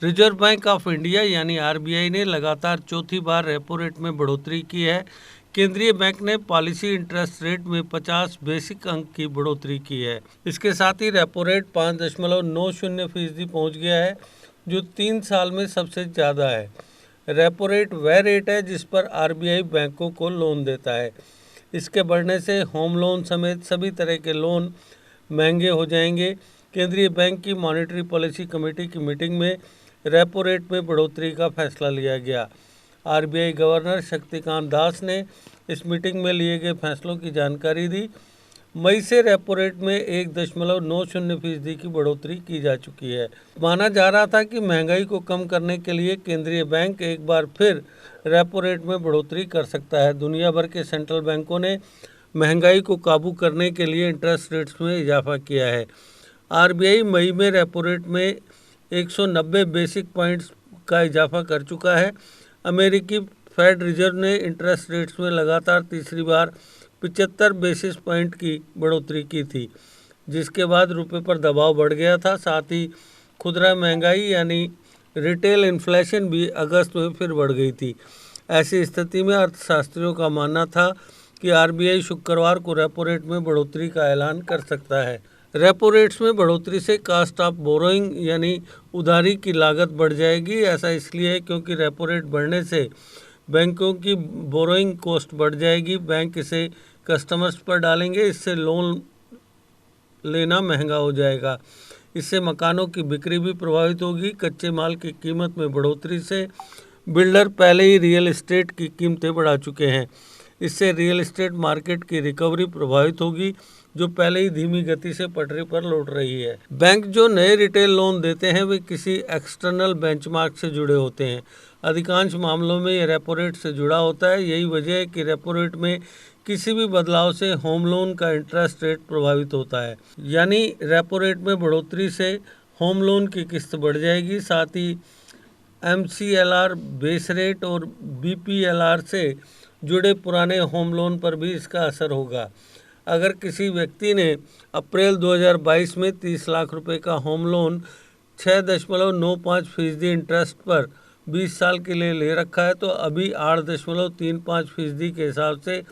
Reserve bank of India यानी RBI ने लगातार चौथी बार रेपो रेट में बढ़ोतरी की है। केंद्रीय बैंक ने पॉलिसी इंटरेस्ट रेट में 50 बेसिक अंक की बढ़ोतरी की है। इसके साथ ही रेपो रेट 5.90% पहुंच गया है, जो 3 साल में सबसे ज़्यादा है। रेपो रेट वह रेट है जिस पर आरबीआई बैंकों को लोन देता है। इसके बढ़ने से होम लोन समेत सभी तरह के लोन महंगे हो जाएंगे। केंद्रीय बैंक की मॉनेटरी पॉलिसी कमेटी की मीटिंग में रेपो रेट में बढ़ोतरी का फैसला लिया गया। आरबीआई गवर्नर शक्तिकांत दास ने इस मीटिंग में लिए गए फैसलों की जानकारी दी। मई से रेपो रेट में 1.90% की बढ़ोतरी की जा चुकी है। माना जा रहा था कि महंगाई को कम करने के लिए केंद्रीय बैंक एक बार फिर रेपो रेट में बढ़ोतरी कर सकता है। दुनिया भर के सेंट्रल बैंकों ने महंगाई को काबू करने के लिए इंटरेस्ट रेट्स में इजाफा किया है। आरबीआई मई में रेपो रेट में 190 बेसिक पॉइंट्स का इजाफा कर चुका है। अमेरिकी फेड रिजर्व ने इंटरेस्ट रेट्स में लगातार तीसरी बार 75 बेसिस पॉइंट की बढ़ोतरी की थी, जिसके बाद रुपये पर दबाव बढ़ गया था। साथ ही खुदरा महंगाई यानी रिटेल इन्फ्लेशन भी अगस्त में फिर बढ़ गई थी। ऐसी स्थिति में अर्थशास्त्रियों का मानना था कि आरबीआई शुक्रवार को रेपो रेट में बढ़ोतरी का ऐलान कर सकता है। रेपो रेट्स में बढ़ोतरी से कास्ट ऑफ बोरोइंग यानी उधारी की लागत बढ़ जाएगी। ऐसा इसलिए है क्योंकि रेपो रेट बढ़ने से बैंकों की बोरोइंग कॉस्ट बढ़ जाएगी। बैंक इसे कस्टमर्स पर डालेंगे, इससे लोन लेना महंगा हो जाएगा। इससे मकानों की बिक्री भी प्रभावित होगी। कच्चे माल की कीमत में बढ़ोतरी से बिल्डर पहले ही रियल एस्टेट की कीमतें बढ़ा चुके हैं। इससे रियल एस्टेट मार्केट की रिकवरी प्रभावित होगी, जो पहले ही धीमी गति से पटरी पर लौट रही है। बैंक जो नए रिटेल लोन देते हैं वे किसी एक्सटर्नल बेंचमार्क से जुड़े होते हैं। अधिकांश मामलों में ये रेपो रेट से जुड़ा होता है। यही वजह है कि रेपो रेट में किसी भी बदलाव से होम लोन का इंटरेस्ट रेट प्रभावित होता है। यानी रेपो रेट में बढ़ोतरी से होम लोन की किस्त बढ़ जाएगी। साथ ही एमसीएलआर बेस रेट और बीपीएलआर से जुड़े पुराने होम लोन पर भी इसका असर होगा। अगर किसी व्यक्ति ने अप्रैल 2022 में 30 लाख रुपए का होम लोन 6.95% इंटरेस्ट पर 20 साल के लिए ले रखा है, तो अभी 8.35% के हिसाब से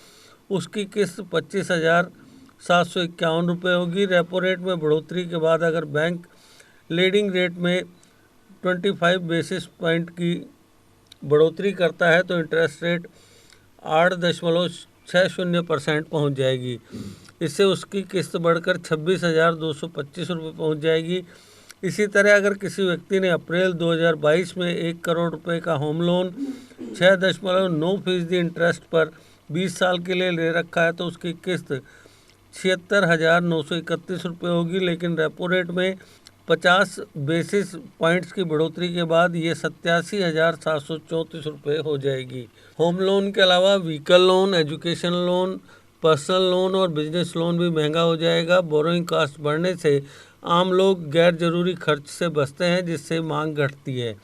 उसकी किस्त 25,751 रुपये होगी। रेपो रेट में बढ़ोतरी के बाद अगर बैंक लीडिंग रेट में 25 बेसिस पॉइंट की बढ़ोतरी करता है तो इंटरेस्ट रेट 8.60% पहुँच जाएगी। इससे उसकी किस्त बढ़कर 26,225 रुपये पहुँच जाएगी। इसी तरह अगर किसी व्यक्ति ने अप्रैल 2022 में 1 करोड़ रुपए का होम लोन 6.9% इंटरेस्ट पर 20 साल के लिए ले रखा है, तो उसकी किस्त 76,931 रुपये होगी। लेकिन रेपो रेट में 50 बेसिस पॉइंट्स की बढ़ोतरी के बाद ये 87,734 रुपये हो जाएगी। होम लोन के अलावा vehicle loan, education loan, personal loan और बिजनेस लोन भी महंगा हो जाएगा। बोरोइंग कास्ट बढ़ने से आम लोग गैर जरूरी खर्च से बचते हैं, जिससे मांग घटती है।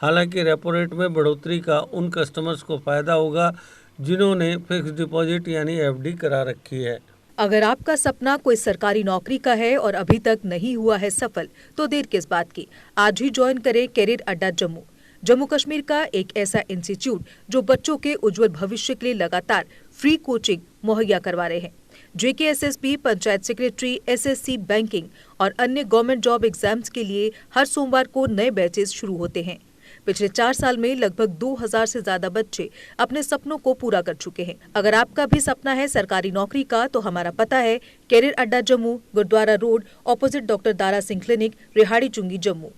हालांकि रेपो रेट में बढ़ोतरी का उन कस्टमर्स को फ़ायदा होगा जिन्होंने फिक्स डिपॉजिट यानी एफडी करा रखी है। अगर आपका सपना कोई सरकारी नौकरी का है और अभी तक नहीं हुआ है सफल, तो देर किस बात की। आज ही ज्वाइन करें कैरियर अड्डा जम्मू। जम्मू कश्मीर का एक ऐसा इंस्टीट्यूट जो बच्चों के उज्जवल भविष्य के लिए लगातार फ्री कोचिंग मुहैया करवा रहे हैं। JKSSB, panchayat secretary, SSC, banking और अन्य गवर्नमेंट जॉब एग्जाम्स के लिए हर सोमवार को नए बैचेस शुरू होते हैं। पिछले 4 साल में लगभग 2000 से ज्यादा बच्चे अपने सपनों को पूरा कर चुके हैं। अगर आपका भी सपना है सरकारी नौकरी का, तो हमारा पता है कैरियर अड्डा Jammu, Gurudwara road, opposite doctor Dara Singh clinic, Rehari Chungi, Jammu.